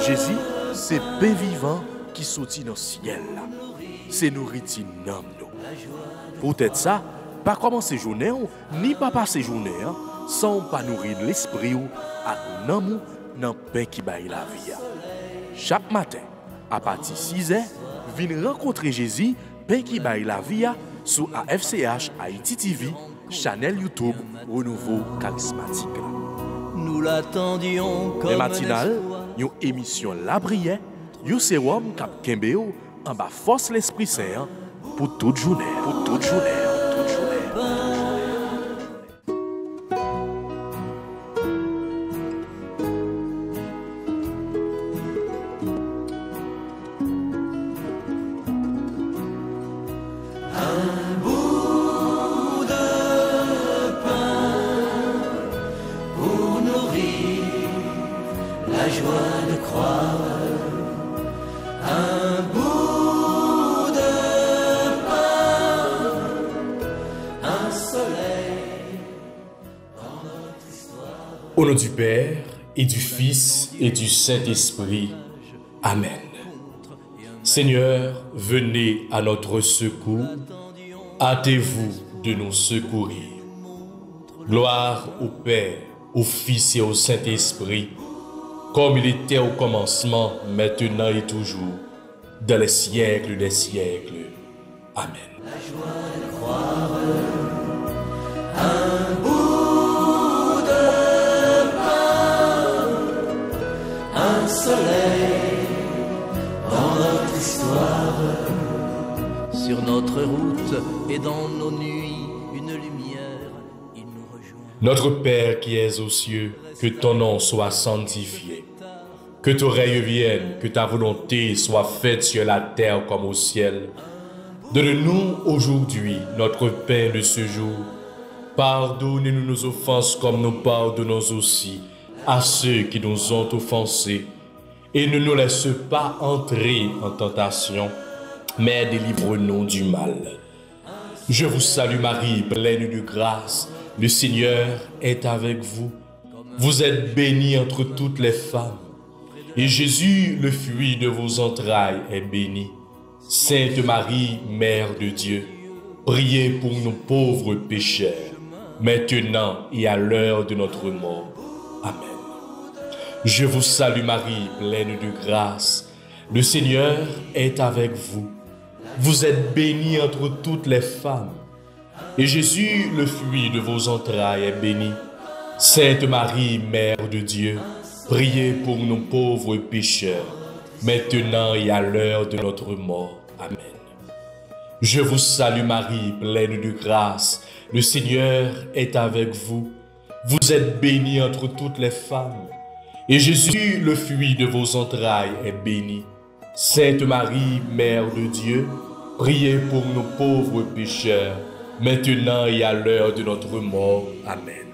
Jésus, c'est pain vivant qui sortit dans le ciel. C'est nourriture dans nous. Peut-être ça, pas commencer journée ni pas passer journée sans pas nourrir l'esprit ou à nous dans le pain qui baille la vie. Chaque matin, à partir de 6h, venez rencontrer Jésus, pain qui baille la vie sur AFCH Haïti TV, channel YouTube Renouveau Charismatique. Nous l'attendions comme les matinales, une émission La Prière, un sérum cap Kembeo en bas force l'Esprit Saint pour toute journée. Pour toute journée. Toute journée. La joie de croire, un bout de pain, un soleil dans notre histoire. Au nom du Père, et du Fils, et du Saint-Esprit. Amen. Seigneur, venez à notre secours. Hâtez-vous de nous secourir. Gloire au Père, au Fils et au Saint-Esprit, comme il était au commencement, maintenant et toujours, dans les siècles des siècles. Amen. La joie de croire, un bout de pain, un soleil dans notre histoire. Sur notre route et dans nos nuits, une lumière, il nous rejoint. Notre Père qui es aux cieux, que ton nom soit sanctifié. Que ton règne vienne, que ta volonté soit faite sur la terre comme au ciel. Donne-nous aujourd'hui notre pain de ce jour. Pardonne-nous nos offenses comme nous pardonnons aussi à ceux qui nous ont offensés. Et ne nous laisse pas entrer en tentation, mais délivre-nous du mal. Je vous salue Marie, pleine de grâce. Le Seigneur est avec vous. Vous êtes bénie entre toutes les femmes. Et Jésus, le fruit de vos entrailles, est béni. Sainte Marie, Mère de Dieu, priez pour nous pauvres pécheurs, maintenant et à l'heure de notre mort. Amen. Je vous salue Marie, pleine de grâce. Le Seigneur est avec vous. Vous êtes bénie entre toutes les femmes. Et Jésus, le fruit de vos entrailles, est béni. Sainte Marie, Mère de Dieu, priez pour nous pauvres pécheurs, maintenant et à l'heure de notre mort. Amen. Je vous salue Marie, pleine de grâce. Le Seigneur est avec vous. Vous êtes bénie entre toutes les femmes. Et Jésus, le fruit de vos entrailles, est béni. Sainte Marie, Mère de Dieu, priez pour nous pauvres pécheurs, maintenant et à l'heure de notre mort. Amen.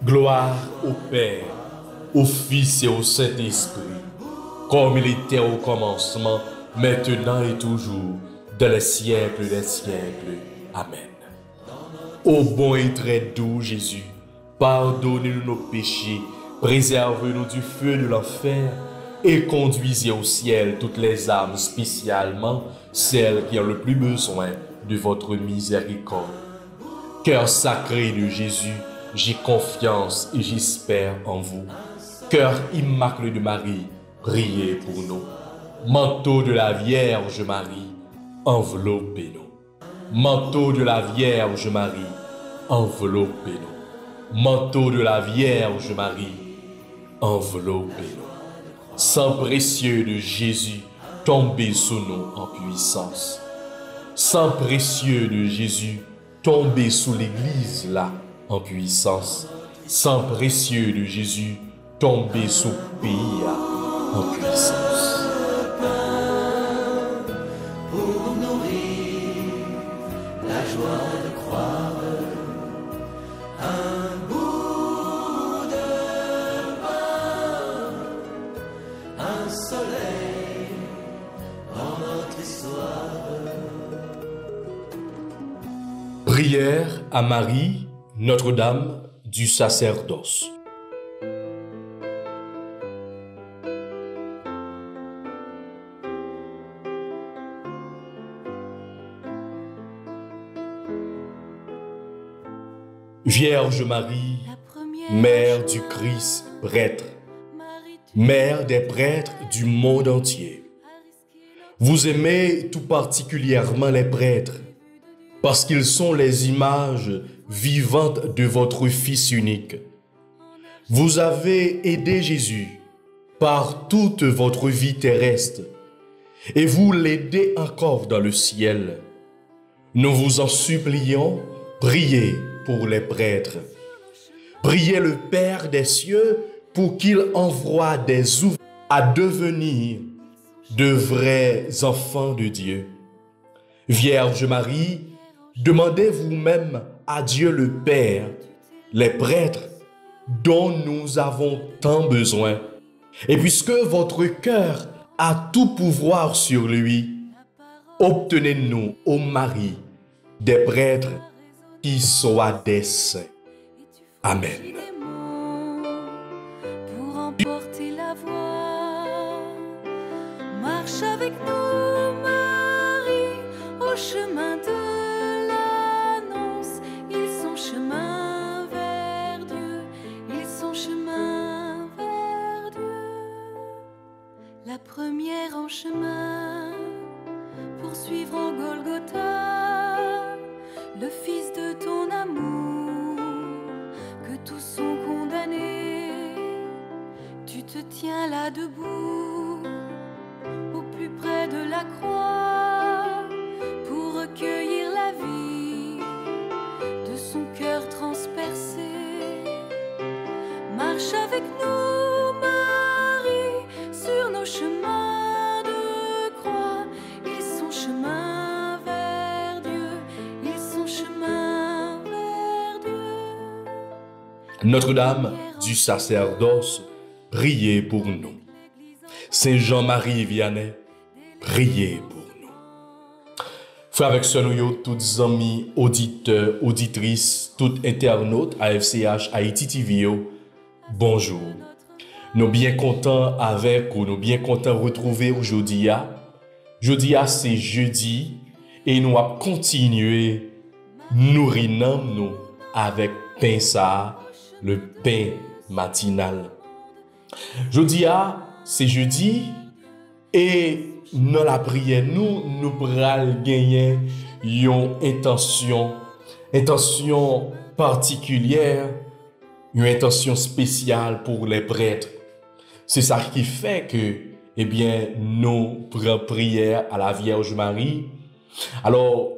Gloire au Père, au Fils et au Saint-Esprit, comme il était au commencement, maintenant et toujours, dans les siècles des siècles. Amen. Ô bon et très doux Jésus, pardonnez-nous nos péchés, préservez-nous du feu de l'enfer et conduisez au ciel toutes les âmes, spécialement celles qui ont le plus besoin de votre miséricorde. Cœur sacré de Jésus, j'ai confiance et j'espère en vous. Cœur immaculé de Marie, priez pour nous. Manteau de la Vierge Marie, enveloppez-nous. Manteau de la Vierge Marie, enveloppez-nous. Manteau de la Vierge Marie, enveloppez-nous. Sang précieux de Jésus, tombez sous nous en puissance. Sang précieux de Jésus, tombez sous l'Église là en puissance. Sang précieux de Jésus, tombez sous le pays là en puissance. Pour nourrir la joie de croire, un bout de pain, un soleil dans notre histoire. Prière à Marie, Notre-Dame du sacerdoce. Vierge Marie, Mère du Christ, prêtre, Mère des prêtres du monde entier, vous aimez tout particulièrement les prêtres parce qu'ils sont les images vivantes de votre Fils unique. Vous avez aidé Jésus par toute votre vie terrestre et vous l'aidez encore dans le ciel. Nous vous en supplions, priez pour les prêtres. Priez le Père des cieux pour qu'il envoie des ouvriers à devenir de vrais enfants de Dieu. Vierge Marie, demandez vous-même à Dieu le Père, les prêtres dont nous avons tant besoin. Et puisque votre cœur a tout pouvoir sur lui, obtenez-nous, ô Marie, des prêtres qui soient des saints. Amen. Pour emporter la voix, marche avec nous, Marie, au chemin de l'annonce. Ils sont chemin vers Dieu, ils sont chemin vers Dieu. La première en chemin, pour suivre en Golgotha, le Fils de ton amour, que tous sont condamnés. Tu te tiens là debout, au plus près de la croix, pour recueillir la vie de son cœur transpercé. Marche avec nous, Marie, sur nos chemins de croix. Ils sont chemin vers Dieu, ils sont chemin vers Dieu. Notre-Dame du sacerdoce, priez pour nous. Saint Jean-Marie Vianney, priez pour nous. Frères avec sœurs, nous, toutes amis, auditeurs, auditrices, toutes internautes AFCH Haïti TV, bonjour. Nous bien contents avec vous, nous bien contents de retrouver aujourd'hui. Jeudi, c'est jeudi et nous allons continuer nourrir nous avec pain ça, le pain matinal. Jeudi, c'est jeudi et dans la prière, nous prenons gagner une intention particulière, une intention spéciale pour les prêtres. C'est ça qui fait que, eh bien, nous prenons prière à la Vierge Marie. Alors,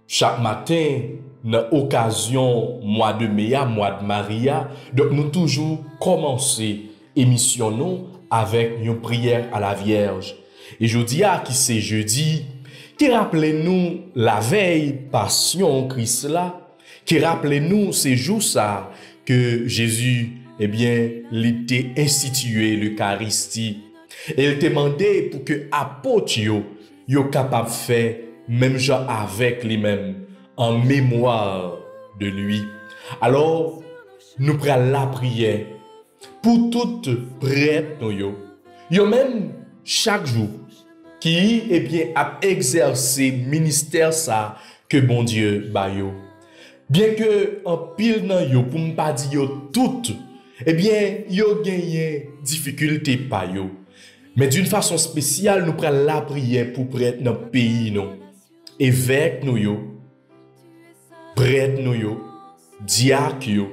chaque matin, dans l'occasion mois de mai, mois de Maria, donc nous toujours commencer émission nous avec une prière à la Vierge. Et jeudi qui c'est jeudi, qui rappelez-nous la veille passion Christ là, qui rappelez-nous ces jours ça que Jésus, eh bien, l'était institué l'Eucharistie. Et il demandait pour que apôtres yo capable de faire même genre avec lui-même en mémoire de lui. Alors, nous prenons la prière pour toutes prêtres yo même chaque jour qui eh bien a exercé ministère ça que bon Dieu ba yo. Bien que en pile nan yo pour ne pas dire tout, eh bien yo gagné difficulté pa yo. Mais d'une façon spéciale nous prenons la prière pour prêtres dans le pays non. Évêques nous yo, prêtres nous yo, diacres yo.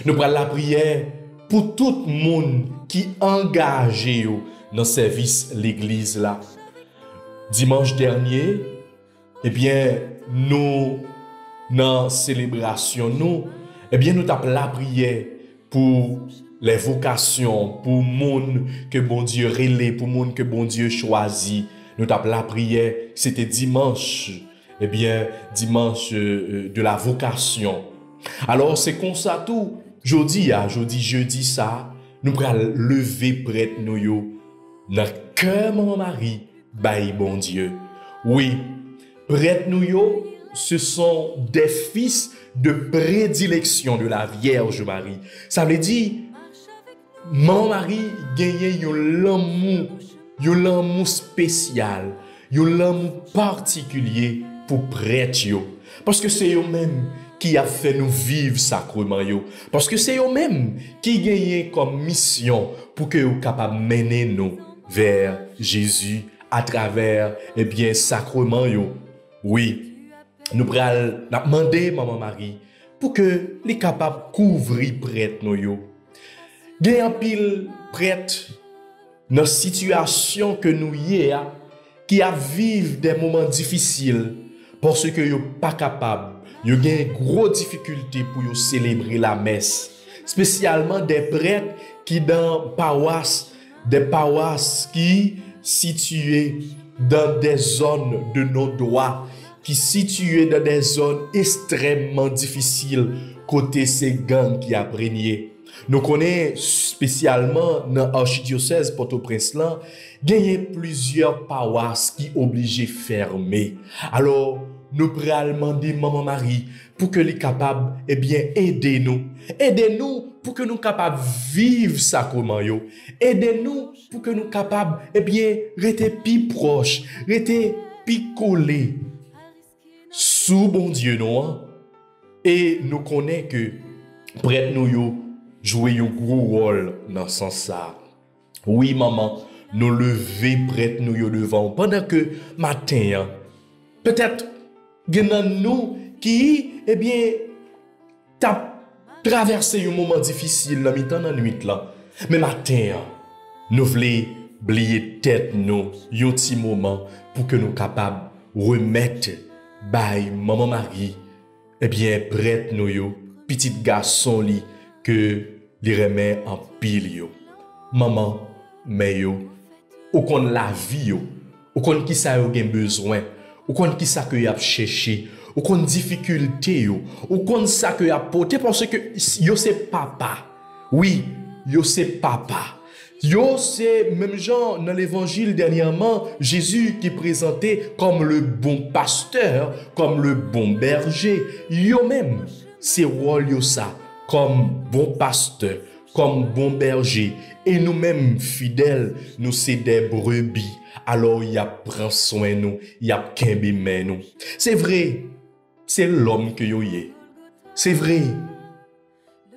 Nous prenons la prière pour tout le monde qui engagé dans le service l'église là. Dimanche dernier, eh bien, nous, dans la célébration, eh bien, nous avons la prière pour les vocations, pour le monde que bon Dieu relève, pour le monde que bon Dieu choisit. Nous avons la prière, c'était dimanche, eh bien, dimanche de la vocation. Alors, c'est comme ça tout. Jeudi, ça, nous allons lever près de nous, dans le cœur, mon Marie, bail bon Dieu. Oui, près de nous, ce sont des fils de prédilection de la Vierge Marie. Ça veut dire, mon Marie gagne un l'amour spécial, un l'amour particulier pour prêtre. Parce que c'est eux-mêmes qui a fait nous vivre sacrement yo. Parce que c'est eux-mêmes qui gagnent comme mission pour que vous capable mener nous vers Jésus à travers sacrement yo. Oui, nous pral demander maman Marie pour que les capable couvrir prêtre nous yo. Gen en pile prêtre dans situation que nous y a qui a vivre des moments difficiles parce que yo pas capable, yo gen gros difficulté pour yo célébrer la messe, spécialement des prêtres qui dans des paroisses qui situées dans des zones de nos droits, qui situées dans des zones extrêmement difficiles côté ces gangs qui a régné. Nous connaissons spécialement dans l'archidiocèse Port-au-Prince là, il y a plusieurs paroisses qui obligées fermer. Alors, nous prenons demander Maman Marie pour que les capables aider nous. Aidez-nous pour que nous capables vivre sacrement yo. Aidez-nous pour que nous capables rester plus proches, rester plus collés sous bon Dieu nous. Et nous connaissons que prêtre nous yo jouer un gros rôle dans ce sens-là. Oui, maman, nous lever prête nous devant pendant que matin, peut-être, il y a nous qui, t'a traversé un moment difficile dans la nuit là. Mais matin, nous voulons oublier tête nous, un petit moment pour que nous capables remettre by maman Marie, prête nous yo, petit garçon li, que les remet en pile yo. Maman, mais yo, ou kon la vie yo, ou kon qui ça yo gen besoin, ou kon qui ça que y a cherché, ou kon difficulté yo, ou kon ça que y a porté parce que yo c'est papa. Oui, yo c'est papa. Yo c'est même genre dans l'évangile dernièrement, Jésus qui présentait comme le bon pasteur, comme le bon berger. Yo même, c'est rôle yo ça. Comme bon pasteur, comme bon berger, et nous-mêmes fidèles, nous c'est des brebis. Alors il y a prend soin nous, il y a kembe men nous. C'est vrai, c'est l'homme que yo yé. C'est vrai,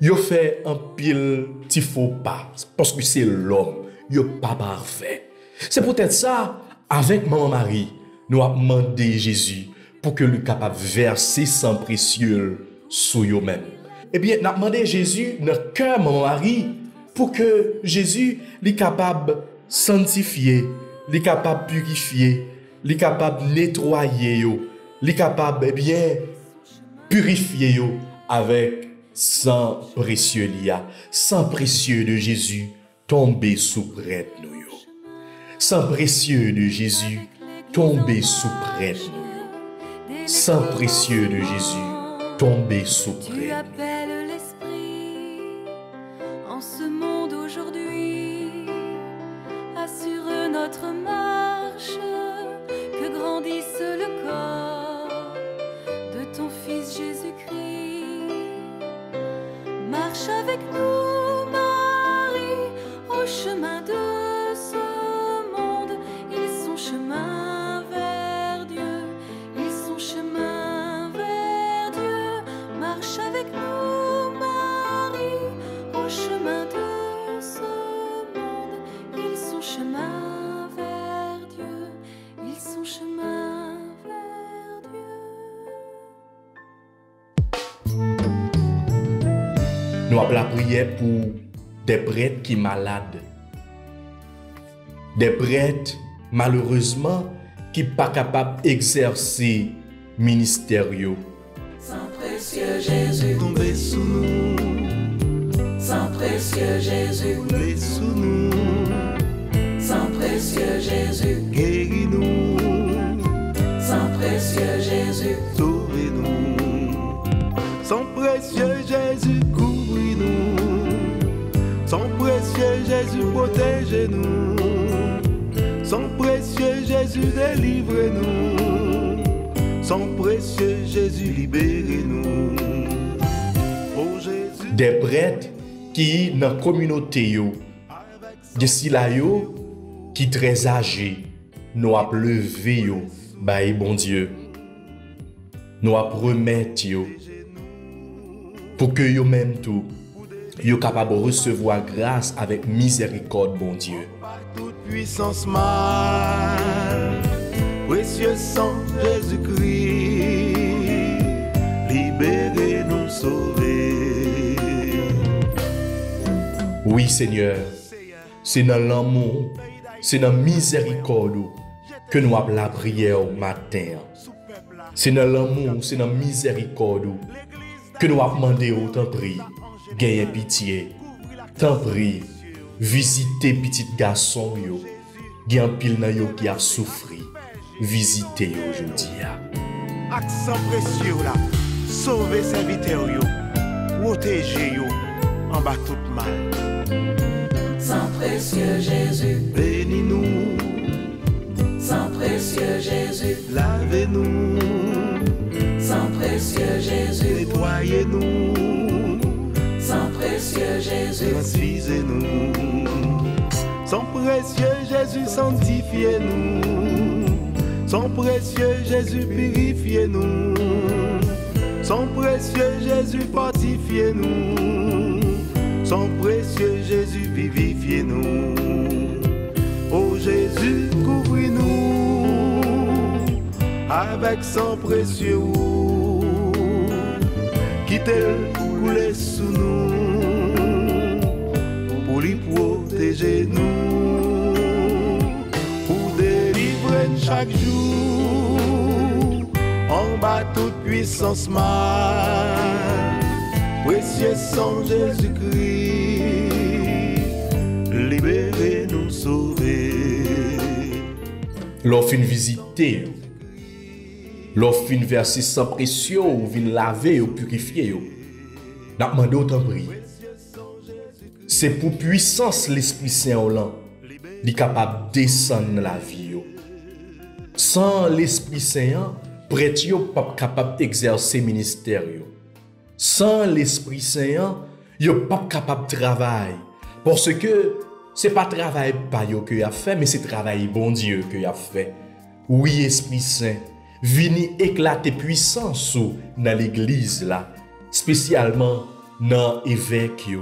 yo fait un pile petit faux pas parce que c'est l'homme, yo pas parfait. C'est peut-être ça, avec maman Marie, nous avons demandé Jésus pour que lui capable verser sang précieux sur yo-même. Nous avons demandé Jésus dans le cœur de Marie pour que Jésus soit capable de sanctifier, soit capable de purifier, soit capable de nettoyer, soit capable de purifier avec sang précieux sang précieux de Jésus tombé sous prêtre nous. Sang précieux de Jésus tombé sous prêtre nous. Sang précieux de Jésus tombé sous prêtre. Tu appelles l'esprit en ce monde aujourd'hui, assure notre marche, que grandisse le corps de ton Fils Jésus-Christ. Marche avec nous, Marie, au chemin de ce monde. Ils sont chemin vers Dieu, ils sont chemin vers Dieu. Marche avec nous, Marie, au chemin de ce monde. Ils sont chemin vers Dieu, ils sont chemin vers Dieu. Nous avons la prière pour des prêtres qui sont malades. Des prêtres, malheureusement, qui ne sont pas capables d'exercer le ministère. Saint précieux Jésus, tombez sous nous. Saint précieux Jésus, tombez sous nous. Saint précieux Jésus, guéris-nous. Saint précieux Jésus, sauvez-nous. Saint précieux Jésus, couvris-nous. Saint précieux Jésus, protégez-nous. Saint précieux Jésus, délivrez-nous. Saint précieux Jésus, libérez-nous. Oh Jésus. Des prêtres qui dans la communauté, des silayos qui très âgés, nous avons levé, bon Dieu. Nous avons remettre pour que yo même tout, yo capable de recevoir grâce avec miséricorde, bon Dieu. Toute puissance mal, précieux sang Jésus-Christ, libérez-nous, sauvez. Oui, Seigneur, c'est dans l'amour, c'est dans la miséricorde que nous avons la prière au matin. C'est dans l'amour, c'est dans la miséricorde que nous avons demandé au temps pris, gagner pitié, tant pris, visiter petit garçon yo, gen pile nan yo qui a souffri, visiter yo aujourd'hui. Accent précieux là, sauvez serviteur yo, protégez yo, en bas tout mal. Sang précieux Jésus, Bénis-nous, sang précieux Jésus, lavez-nous, sang précieux Jésus, nettoyez-nous, sang précieux Jésus, transfusez-nous. Sang précieux Jésus, sanctifiez-nous. Sang précieux Jésus, purifiez-nous. Sang précieux Jésus, fortifiez-nous. Sang précieux Jésus, vivifiez-nous. Oh Jésus, couvre-nous avec sang précieux. Quittez-le couler sous nous pour lui protéger nous, pour délivrer chaque jour en bas toute puissance mal. Précieux sang Jésus-Christ, libérez-nous, sauvez. L'offre fin visiter, l'offre fin verser sans pression, vin laver ou purifier. N'a demandé autant prier. C'est pour puissance l'Esprit Saint là, il capable de descendre dans la vie. Sans l'Esprit Saint, prêtre yo pas capable d'exercer ministère. Sans l'Esprit Saint, yo pas capable de travailler. Parce que c'est pas travail pas yo que y a fait, mais c'est travail bon Dieu que y a fait. Oui, Esprit Saint, vini éclater puissance dans l'église là, spécialement dans évêque yo,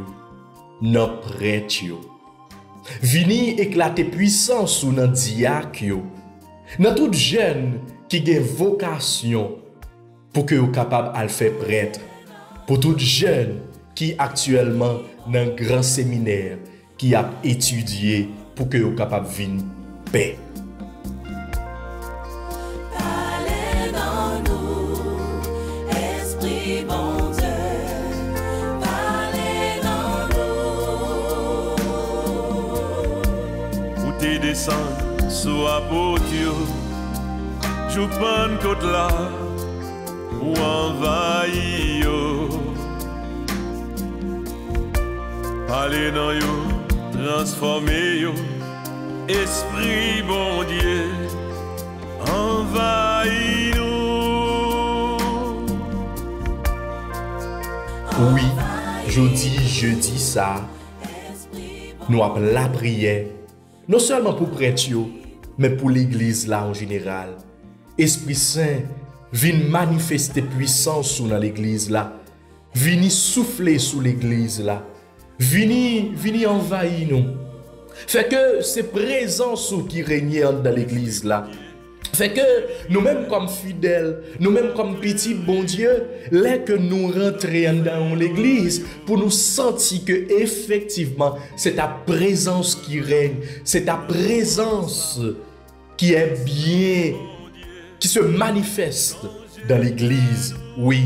dans prêtre yo. Vini éclater puissance dans diacre yo, dans tout jeune qui a vocation pour que yo capable à le faire prêtre, pour tout jeune qui actuellement dans un grand séminaire qui a étudié pour que yo capable venir paix. parlez dans nous, Esprit bon Dieu, parlez dans nous. Ou te descend sous apôtre, jou prends côte là, ou envahi yo. Parlez dans yo, transformez yo, Esprit bon Dieu, envahis-nous. Oui, je dis ça. Nous avons la prière, non seulement pour prêtre, mais pour l'église là en général. Esprit Saint, vient manifester puissance dans l'église là. Vini souffler sous l'église là. Vini envahir nous. Fait que c'est présence qui règne dans l'église là. Fait que nous-mêmes comme fidèles, nous-mêmes comme petits bon Dieu, là que nous rentrons dans l'église pour nous sentir que effectivement c'est ta présence qui règne, c'est ta présence qui est bien, qui se manifeste dans l'église. Oui,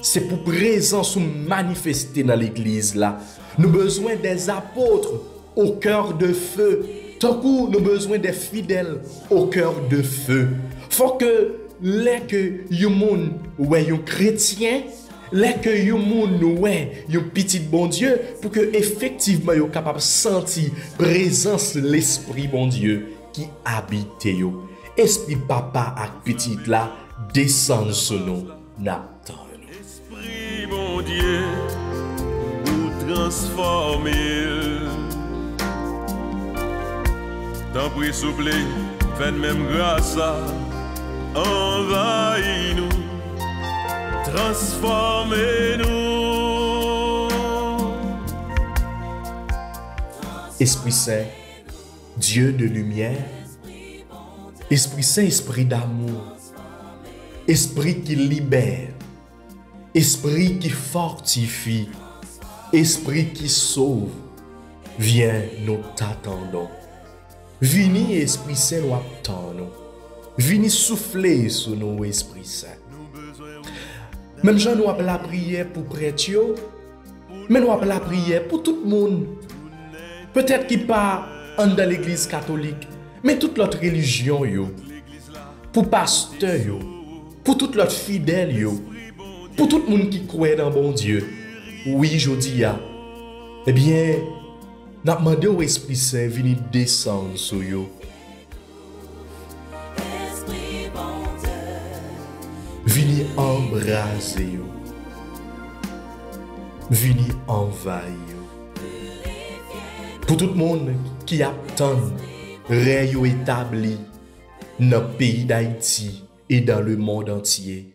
c'est pour présence manifester dans l'église là. Nous avons besoin des apôtres au cœur de feu. Tant que nous avons besoin des fidèles au cœur de feu. Faut que les que yon moun ouais yon chrétien, les que yon moun ouais yon petit bon Dieu pour que effectivement yon capable sentir présence l'esprit bon Dieu qui habite yo. Esprit papa ak petit là descend sur nous n'attend. Esprit bon Dieu, ou transformer. Tant pis souffler, faites même grâce à envahis-nous, transformez-nous. Esprit Saint, Dieu de lumière, Esprit Saint, esprit d'amour, esprit qui libère, esprit qui fortifie, esprit qui sauve, viens, nous t'attendons. Vini, Esprit Saint, nous attendons. Vini souffler sur nous, Esprit Saint. Même Jean nous appelle la prière pour prêtre, mais nous appelle la prière pour tout le monde. Peut-être qu'il pas dans l'église catholique, mais toute l'autre religion, pour pasteur, pour toute l'autre fidèle, pour tout le monde qui croit dans bon Dieu. Oui, je dis, eh bien, nous avons demandé au Esprit Saint de venir descendre sur vous. Venir embraser vous. Venir envahir vous. Pour tout le monde qui attend règne établi dans le pays d'Haïti et dans le monde entier,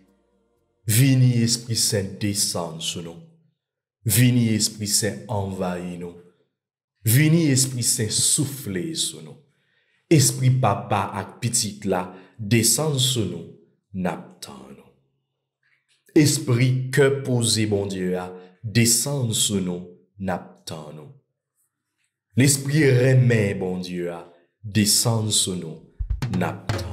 venir Esprit Saint descendre sur nous. Venir Esprit Saint envahir nous. Venir Esprit Saint souffler sur nous. Esprit papa ak petit là descend sur nous, n'attend nous. Esprit que posé bon Dieu a descend sur nous, n'attend nous. L'esprit remet bon Dieu a descend sur nous, n'attend nous.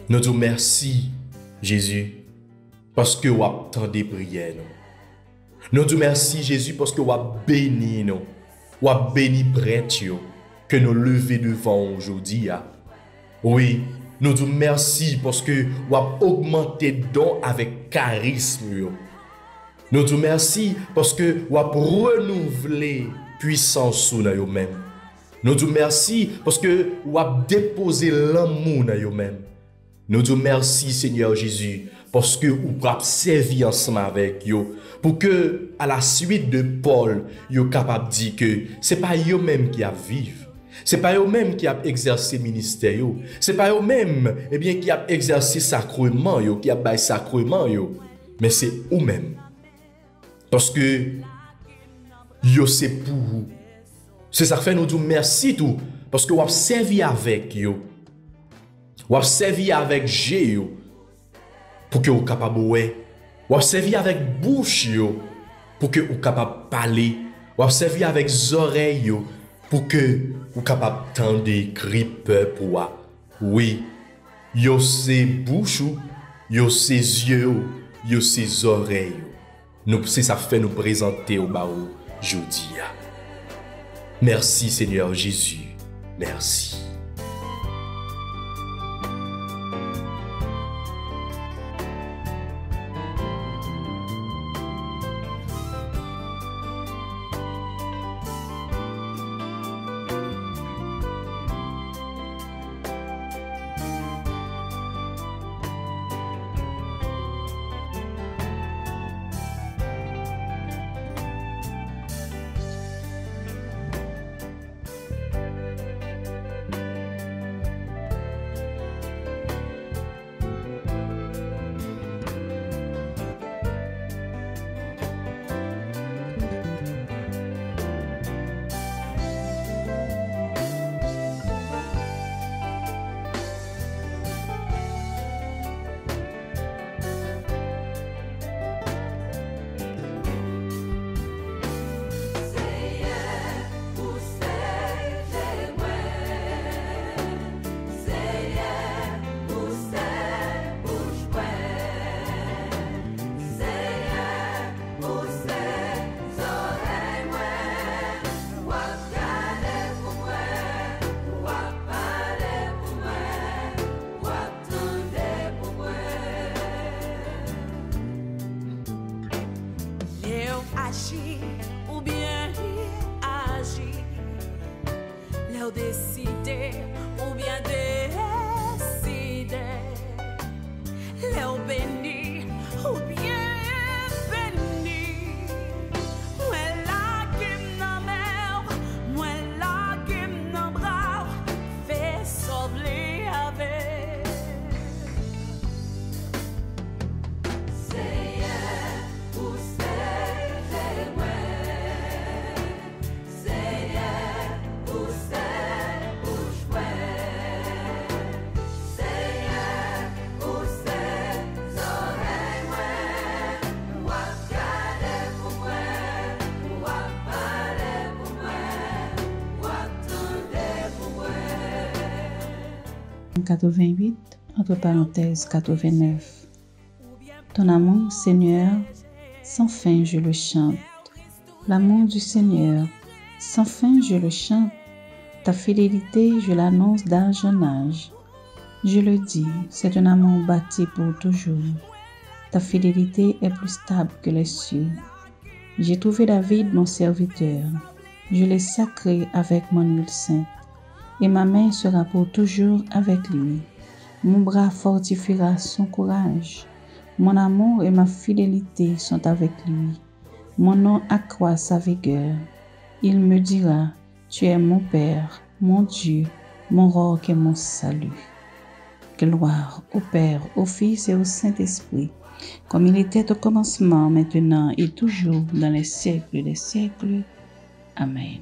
Nous disons merci, Jésus, parce que vous attendez prière. Nous disons merci, Jésus, parce que vous béni nous. Vous béni prêtre que nous levons devant aujourd'hui. Oui, nous disons merci parce que vous augmenté don avec charisme. Nous disons merci parce que vous renouvelé puissance sur nous-mêmes. Nous disons merci parce que vous déposé l'amour dans nous-mêmes. Nous disons merci, Seigneur Jésus, parce que vous avez servi ensemble avec vous. Pour que, à la suite de Paul, vous êtes capable de dire que ce n'est pas eux-mêmes qui vivent. Ce n'est pas eux-mêmes qui ont exercé le ministère. Ce n'est pas eux-mêmes qui ont exercé le sacrement, qui ont fait sacrement. Mais c'est eux-mêmes. Parce que c'est pour vous. C'est ça que fait nous dire merci tout. Parce que vous avez servi avec vous. Vous avez servi avec Dieu pour que vous soyez capable de voir. Vous avez servi avec bouche pour que vous soyez capable de parler. Vous avez servi avec les oreilles pour que vous soyez capable d'entendre des cris peuple. Oui, vous avez bouche, vous avez yeux, vous avez oreilles. C'est ça fait nous présenter au baou aujourd'hui. Merci Seigneur Jésus. Merci. agir ou bien agir. Leur décider ou bien décider. Leur béni ou bien béni. Moi la qui m'en moi la qui m'en brave, fait sauver avec. En 88, entre parenthèses 89. Ton amour, Seigneur, sans fin je le chante. L'amour du Seigneur, sans fin je le chante. Ta fidélité, je l'annonce d'âge en âge. Je le dis, c'est un amour bâti pour toujours. Ta fidélité est plus stable que les cieux. J'ai trouvé David, mon serviteur. Je l'ai sacré avec mon huile sainte. Et ma main sera pour toujours avec lui. Mon bras fortifiera son courage. Mon amour et ma fidélité sont avec lui. Mon nom accroît sa vigueur. Il me dira, tu es mon Père, mon Dieu, mon roc et mon salut. Gloire au Père, au Fils et au Saint-Esprit, comme il était au commencement, maintenant et toujours, dans les siècles des siècles. Amen.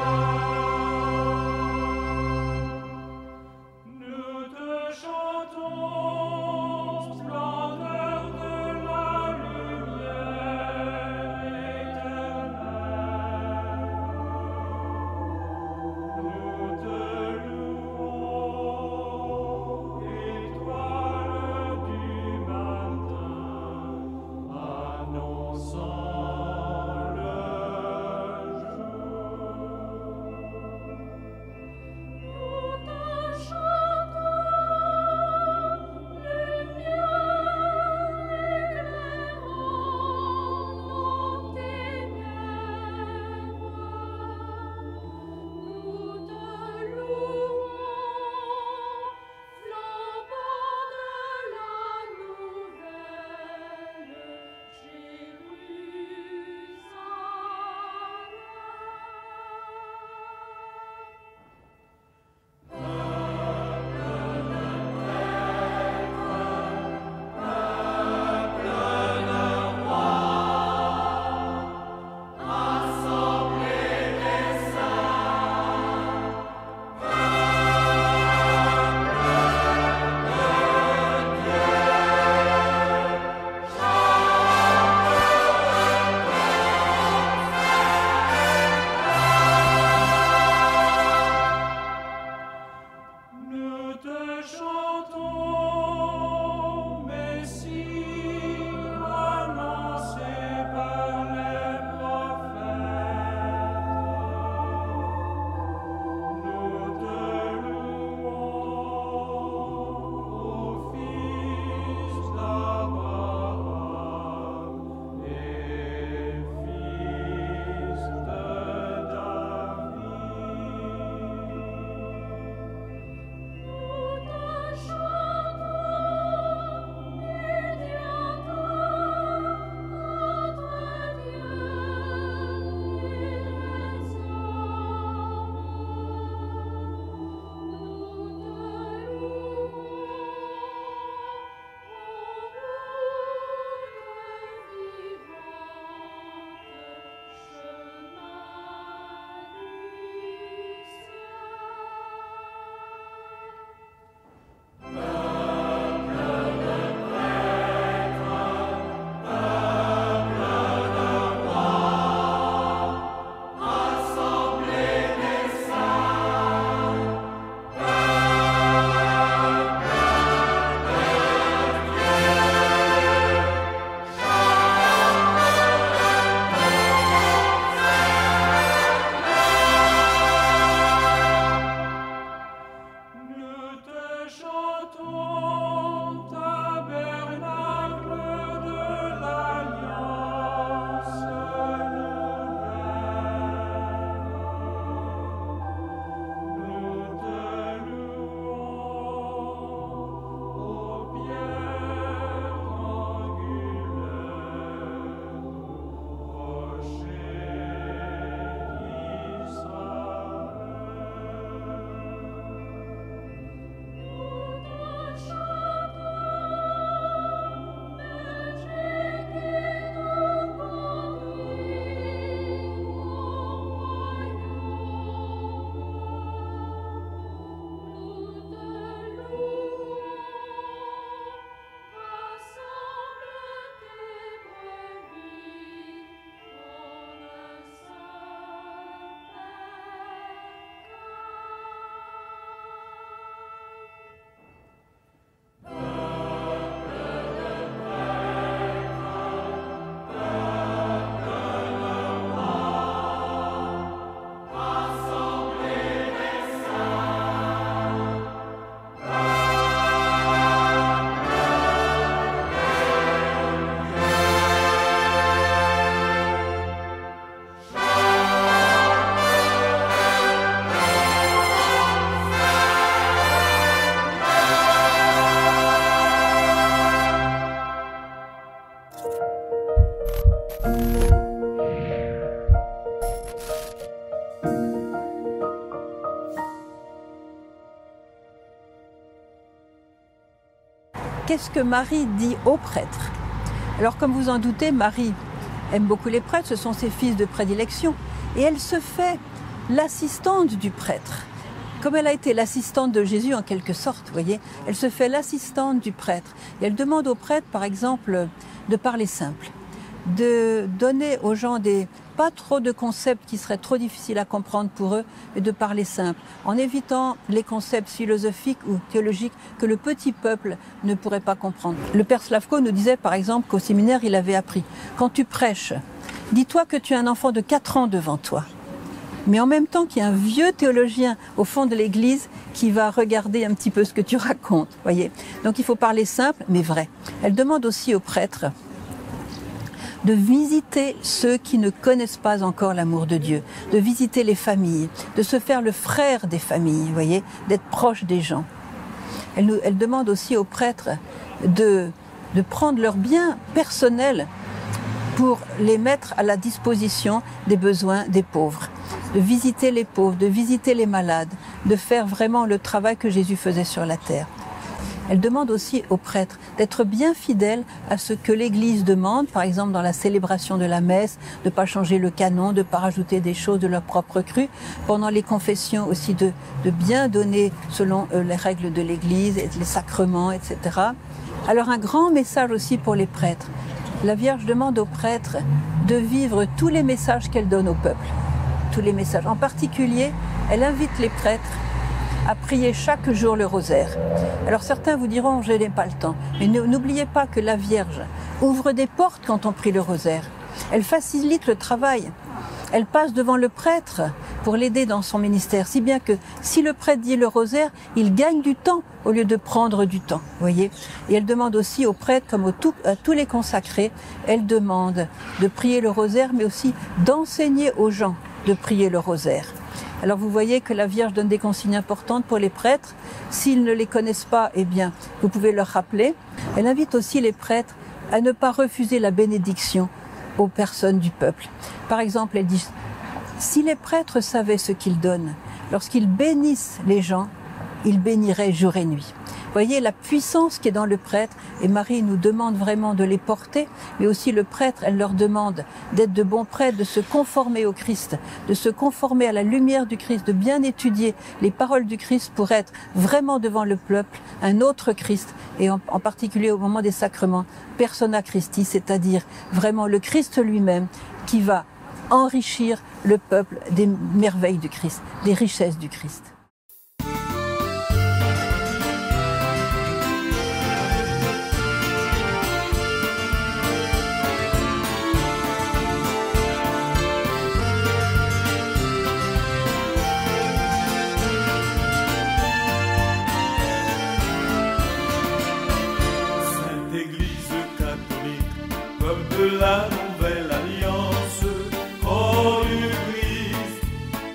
Seigneur. qu'est-ce que Marie dit aux prêtres? Alors comme vous en doutez, Marie aime beaucoup les prêtres, ce sont ses fils de prédilection, et elle se fait l'assistante du prêtre. Comme elle a été l'assistante de Jésus en quelque sorte, vous voyez, elle se fait l'assistante du prêtre. Et elle demande au prêtre, par exemple, de parler simple, de donner aux gens pas trop de concepts qui seraient trop difficiles à comprendre pour eux, mais de parler simple, en évitant les concepts philosophiques ou théologiques que le petit peuple ne pourrait pas comprendre. Le père Slavko nous disait par exemple qu'au séminaire, il avait appris, quand tu prêches, dis-toi que tu as un enfant de 4 ans devant toi. Mais en même temps qu'il y a un vieux théologien au fond de l'église qui va regarder un petit peu ce que tu racontes, voyez. Donc il faut parler simple, mais vrai. Elle demande aussi aux prêtres de visiter ceux qui ne connaissent pas encore l'amour de Dieu, de visiter les familles, de se faire le frère des familles, vous voyez, d'être proche des gens. Elle demande aussi aux prêtres de prendre leurs biens personnels pour les mettre à la disposition des besoins des pauvres, de visiter les pauvres, de visiter les malades, de faire vraiment le travail que Jésus faisait sur la terre. Elle demande aussi aux prêtres d'être bien fidèles à ce que l'Église demande, par exemple dans la célébration de la messe, de ne pas changer le canon, de ne pas rajouter des choses de leur propre cru. Pendant les confessions aussi, de bien donner selon les règles de l'Église, et les sacrements, etc. Alors un grand message aussi pour les prêtres. La Vierge demande aux prêtres de vivre tous les messages qu'elle donne au peuple. Tous les messages. En particulier, elle invite les prêtres à prier chaque jour le rosaire. Alors certains vous diront, je n'ai pas le temps. Mais n'oubliez pas que la Vierge ouvre des portes quand on prie le rosaire. Elle facilite le travail. Elle passe devant le prêtre pour l'aider dans son ministère. Si bien que si le prêtre dit le rosaire, il gagne du temps au lieu de prendre du temps. Voyez. Et elle demande aussi aux prêtres, comme à tous les consacrés, elle demande de prier le rosaire, mais aussi d'enseigner aux gens de prier le rosaire. Alors vous voyez que la Vierge donne des consignes importantes pour les prêtres. S'ils ne les connaissent pas, eh bien, vous pouvez leur rappeler. Elle invite aussi les prêtres à ne pas refuser la bénédiction aux personnes du peuple. Par exemple, elle dit, si les prêtres savaient ce qu'ils donnent, lorsqu'ils bénissent les gens, ils béniraient jour et nuit. Voyez la puissance qui est dans le prêtre, et Marie nous demande vraiment de les porter, mais aussi le prêtre, elle leur demande d'être de bons prêtres, de se conformer au Christ, de se conformer à la lumière du Christ, de bien étudier les paroles du Christ pour être vraiment devant le peuple un autre Christ, et en particulier au moment des sacrements, persona Christi, c'est-à-dire vraiment le Christ lui-même qui va enrichir le peuple des merveilles du Christ, des richesses du Christ. La nouvelle alliance, oh du Christ,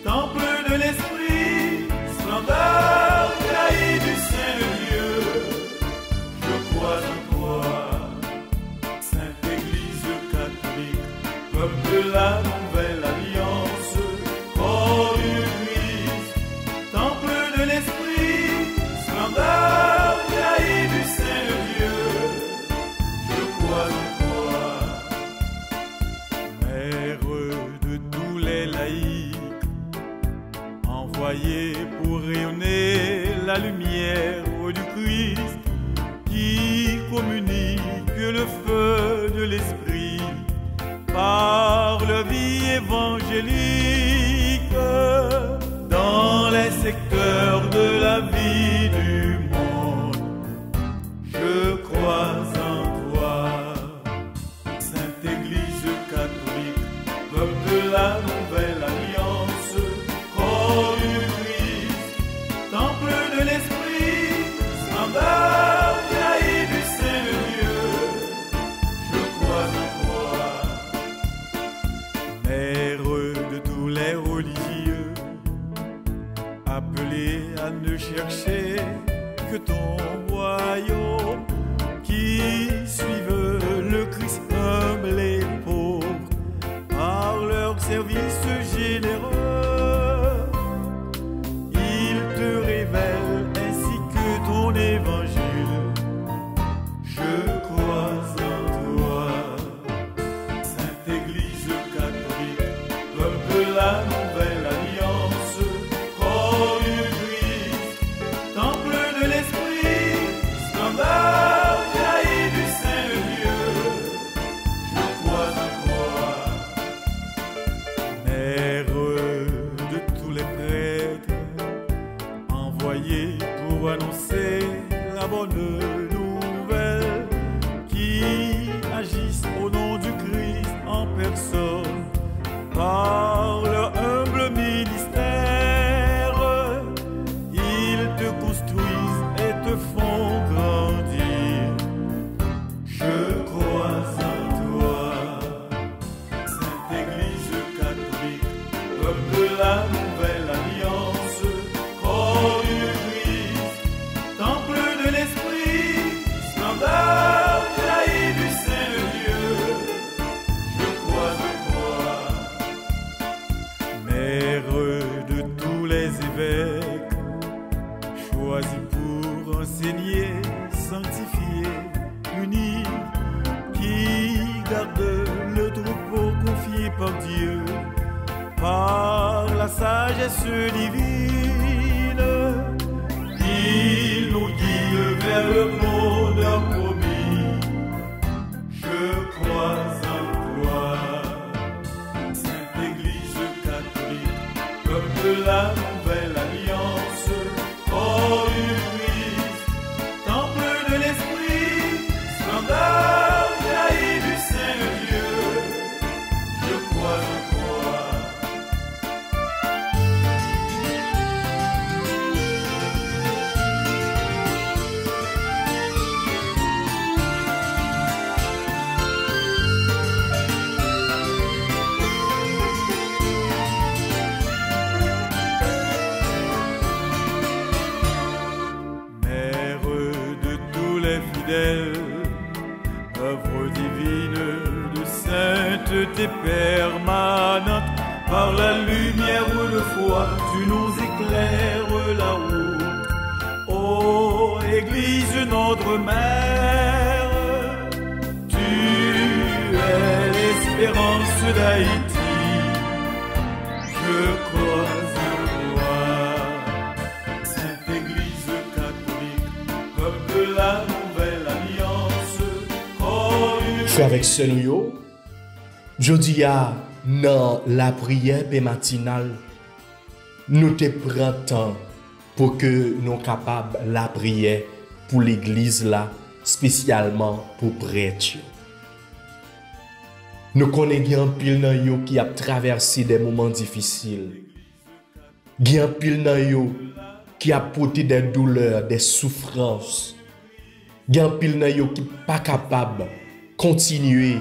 temple de l'Esprit, splendeur jaillit du sein de Dieu. Je crois en toi, Sainte Église catholique, peuple de la nouvelle alliance, oh du Christ, temple de l'Esprit, splendeur jaillit du sein de Dieu. Je crois en toi. Envoyé pour rayonner la lumière du Christ qui communique le feu de l'Esprit par la vie évangélique dans les secteurs de la vie du monde. Je crois en toi, Sainte Église catholique, peuple de la nouvelle alliance. Oh du Christ, temple de l'Esprit, splendeur jaillit du sein de Dieu. Je crois en toi, mère de tous les religieux, appelés à ne chercher que ton royaume, qui suivent le Christ humble et pauvre par leur service généreux. Évangile qui agissent au nom du Christ en personne, par leur humble ministère, ils te construisent et te font grandir. Je crois en toi, Sainte Église catholique, peuple de la nouvelle alliance, corps du Christ, temple de l'Esprit, standard jailli du Saint-Dieu. Je crois en toi, mère de tous les évêques, choisis pour enseigner, sanctifier, unir, qui garde le troupeau confié par Dieu, par la sagesse divine. Il nous guide vers le monde promis. Je crois en toi, Sainte Église catholique, comme de la nouvelle alliance, corps du Christ, temple de l'Esprit, standard jailli du Saint-Dieu. Je crois en toi. Mère de tous les fidèles, œuvre divine de sainteté permanente, par la lumière de foi, tu nous éclaires la route. Ô Église notre mère, tu es l'espérance d'Haïti. Je crois en toi, Sainte Église catholique, comme de la nouvelle alliance, corps du Frères avec sœurs nous yo, jodi a dans la prière matinale, nous te prend temps pour que nous capables la prière pour l'église là, spécialement pour prêtre. Nous connaissons pile nan yo qui a traversé des moments difficiles. Gen pile nan yo qui a porté des douleurs, des souffrances. Gen pile nan yo qui pas capable continuer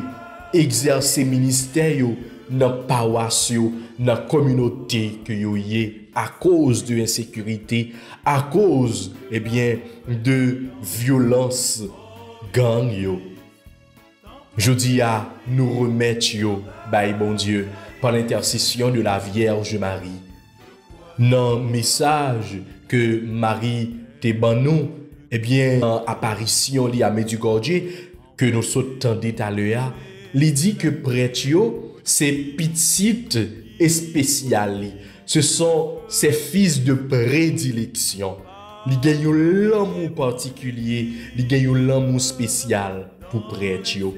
exercer ministère yo dans paroisse yo, dans communauté que yo yé à cause de insécurité, à cause de violence gang yo. Jodi a nous remettre yo by bon Dieu par l'intercession de la Vierge Marie. Dans message que Marie te ban nous, dans apparition li à Medjugorje que nous s'entendait à l'heure, li dit que prêtre yo c'est petite et spécial. Ce sont ses fils de prédilection. Li gen yon l'amour particulier, li gen yon l'amour spécial pour prêtre yo.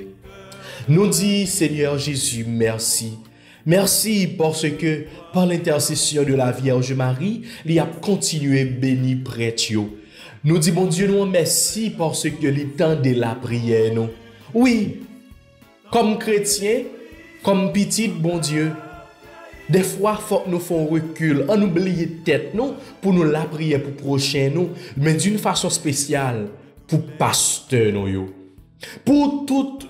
Nous dit Seigneur Jésus, merci. Merci parce que par l'intercession de la Vierge Marie, il a continué béni prêtre yo. Nous dit bon Dieu, nous merci parce que le temps de la prière nous. Oui, comme chrétiens, comme petit bon Dieu, des fois faut que nous fassions recul, on oublie tête nous pour nous la prière pour prochain nous, mais d'une façon spéciale pour pasteur nous yo. Pour tout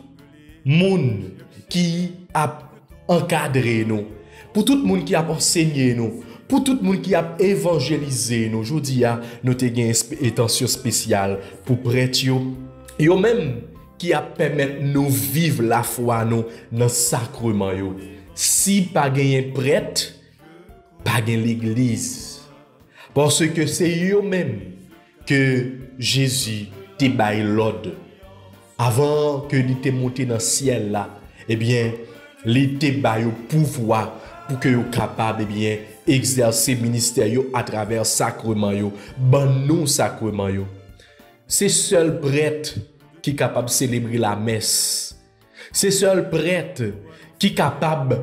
monde qui a encadré nous, pour tout le monde qui a enseigné nous, pour tout le monde qui a évangélisé nous. Je dis à nous te gen attention spéciale pour prêtre yo même qui a permis nous vivre la foi nous dans sacrement yo. Si pas gen prêtre, pas gen l'église. Parce que c'est yo même que Jésus te bail l'ordre. Avant que il te monté dans le ciel là, il te bail au pouvoir pour que yo capable exercer ministère yo à travers sacrement yo, ban nous sacrement yo. C'est seul prêtre qui est capable de célébrer la messe. C'est seul prêtre qui est capable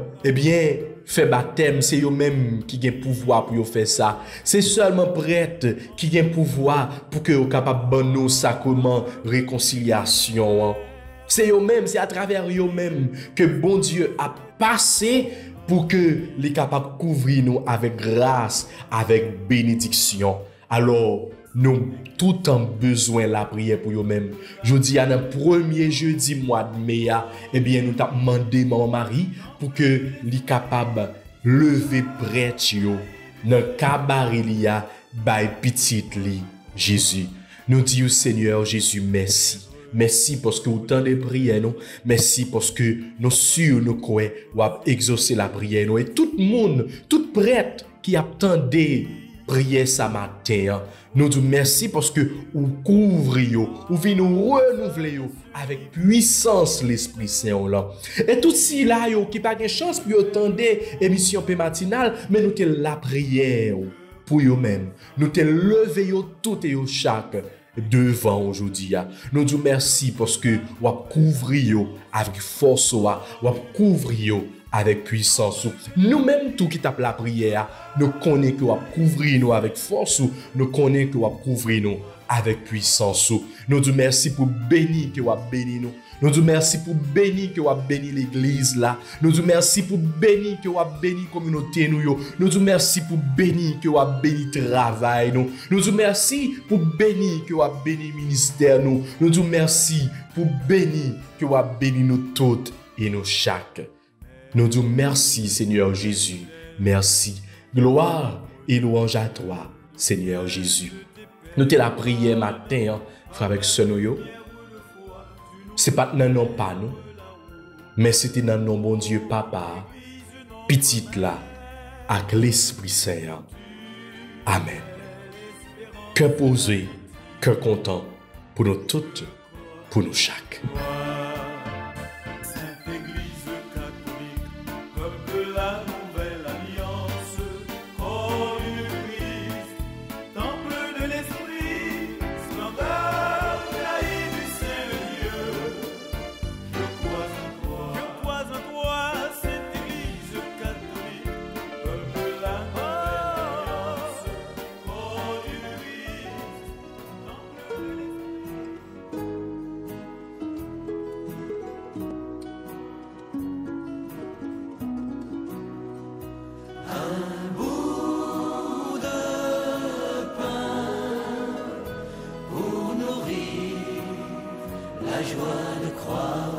faire baptême, c'est eux même qui ont pouvoir pour faire ça. C'est seulement prêtre qui ont pouvoir pour que vous capable de nous sacrement réconciliation. C'est eux-mêmes, c'est à travers eux-mêmes que bon Dieu a passé pour que les capables couvrir nous avec grâce, avec bénédiction. Alors, nous tout en besoin la prière pour eux-mêmes. Je dis à notre premier jeudi mois de mai, eh bien nous t'avons demandé maman Marie pour que les capables lever prêtre yo dans cabaret lia bay petite li Jésus. Nous disons Seigneur Jésus merci. Merci parce que autant de prières nous. Merci parce que nous sûrs nous croyons ou exaucer la prière nous. Et tout le monde, tout prêtre qui attendait prier ce matin, nous disons merci parce que vous couvrez, vous venez nous renouveler avec puissance l'Esprit Saint là. Et tout si là qui pas de chance pour attendre émission matinale, mais nous te la prière pour eux-mêmes. Nous te lever tout et chaque devant aujourd'hui. Nous disons merci parce que vous couvrez avec force, vous couvrez avec puissance. Nous-mêmes, tout qui tape la prière, nous connaissons que vous couvrez nous avec force, nous connaissons que vous couvrez nous avec puissance. Nous disons merci pour bénir que vous béni nous. Nous disons merci pour bénir que vous béni l'église là. Nous disons merci pour bénir que vous béni la communauté nous. Nous disons merci pour bénir que vous béni le travail nous. Nous disons merci pour bénir que vous béni le ministère nous. Nous disons merci pour bénir que vous béni nous toutes et nous chaque. Nous disons merci Seigneur Jésus. Merci. Gloire et louange à toi Seigneur Jésus. Nous te la prière matin frère avec ce nous. C'est pas dans non pas nous, mais c'était dans non bon Dieu Papa, petite là, avec l'Esprit Saint. Amen. Cœur posé, cœur content pour nous toutes, pour nous chaque. La joie de croire